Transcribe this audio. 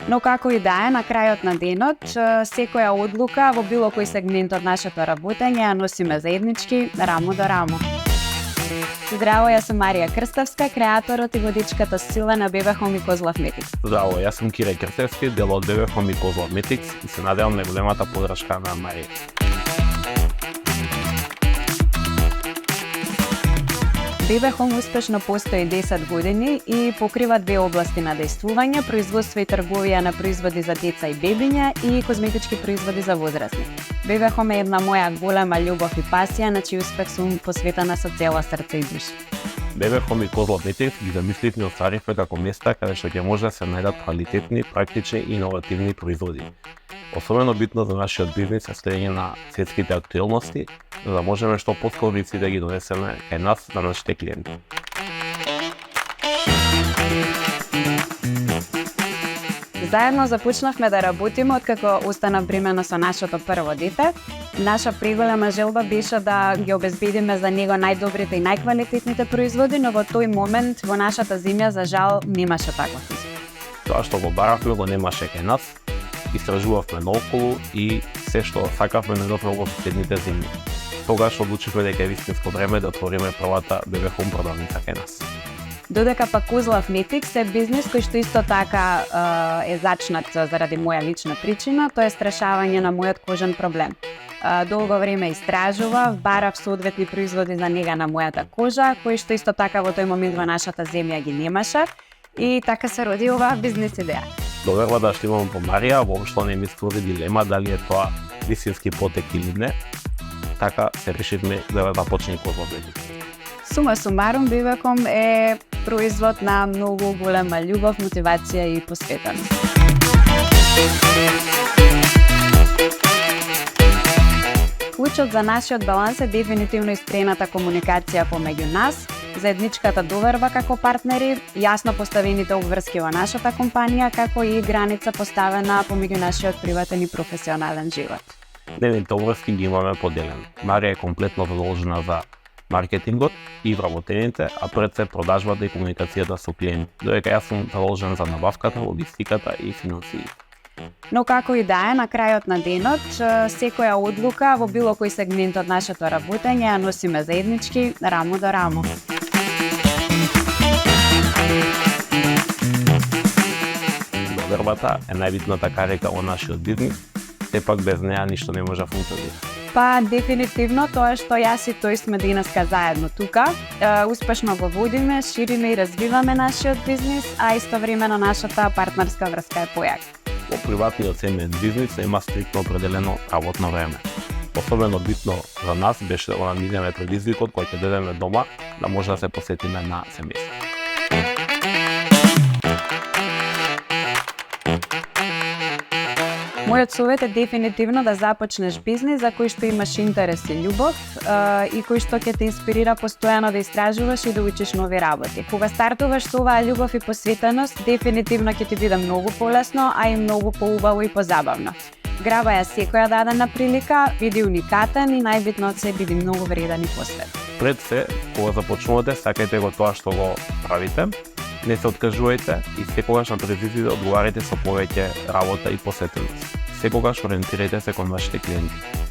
Но како и да е, на крајот на денот, секоја одлука во било кој сегмент од нашето работење ја носиме заеднички, рамо до рамо. Здраво, јас сум Марија Крставска, креаторот и водичката сила на BB Home и Coslavmetics. Здраво, јас сум Кире Крстевски, дел од BB Home и Coslavmetics и се надевам на големата подршка на Марија. BB Home успешно постои 10 години и покрива две области на дејствување: производство и трговија на производи за деца и бебиња и козметички производи за возрастни. BB Home е една моја голема љубов и пасија, на чиј успех сум посветена со цела срце и душа. BB Home и Coslavmetics ги замисливме и остваривме како места каде што ќе може да се најдат квалитетни, практични и иновативни производи. Особено битно за нашиот бизнис е следење на светските актуелности, за да можеме што поскоро да ги донесеме кај нас на нашите клиенти. Заедно започнавме да работиме откако останав бремена со нашето прво дете. Наша преголема желба беше да ги обезбедиме за него најдобрите и најквалитетните производи, но во тој момент во нашата земја за жал немаше таков избор. Тоа што го баравме го немаше кај нас, истражувавме наоколу и се што сакавме најдобро во соседните земји. Тогаш одлучивме дека е вистинско време да отвориме првата BB Home продавница кај нас. Додека пак Coslavmetics е бизнис кој што исто така е зачнат заради моја лична причина, тоа е страшавање на мојот кожен проблем. Долго време истражував, барав соодветни производи за нега на мојата кожа, кои што исто така во тој момент во нашата земја ги немаше, и така се роди оваа бизнес идеја. Доверба да што имам по Марија, воопшто не ми створи дилема дали е тоа вистински потек или не. Така се решивме да започне Coslavmetics. Сума сумарум, BB Home е производ на многу голема љубов, мотивација и посветеност. Клучот за нашиот баланс е дефинитивно искрената комуникација помеѓу нас, заедничката доверба како партнери, јасно поставените обврски во нашата компанија, како и граница поставена помеѓу нашиот приватен и професионален живот. Нивните обврски ги имаме поделени. Марија е комплетно задолжена за маркетингот и вработените, а пред се продажбата и комуникацијата со клиенти, додека јас сум задолжен за набавката, логистиката и финансиите. Но како и да е, на крајот на денот, секоја одлука во било кој сегмент од нашето работење ја носиме заеднички, рамо до рамо. Довербата е најбитната карика во нашиот бизнис, сепак без неа ништо не може да функционира. Па, дефинитивно тоа што јас и тој сме денеска заедно тука, успешно го водиме, шириме и развиваме нашиот бизнис, а истовремено нашата партнерска врска е појака. Во приватниот семеен бизнис нема стриктно определено работно време. Особено битно за нас беше да го наминеме предизвикот кој ќе дојдеме дома, да може да се посетиме на семејство. Мојот совет е дефинитивно да започнеш бизнис за кој што имаш интерес и љубов и кој што ќе те инспирира постојано да истражуваш и да учиш нови работи. Кога стартуваш со оваа љубов и посветеност, дефинитивно ќе ти биде многу полесно, а и многу поубаво и позабавно. Грабај ја секоја дадена прилика, биди уникатен и најбитно од се биди многу вреден и посветен. Пред се, кога започнувате, сакајте го тоа што го правите, не се откажувајте и секогаш на предизвиците одговарајте со повеќе работа и посветеност. Секогаш ориентирајте се кон вашите клиенти.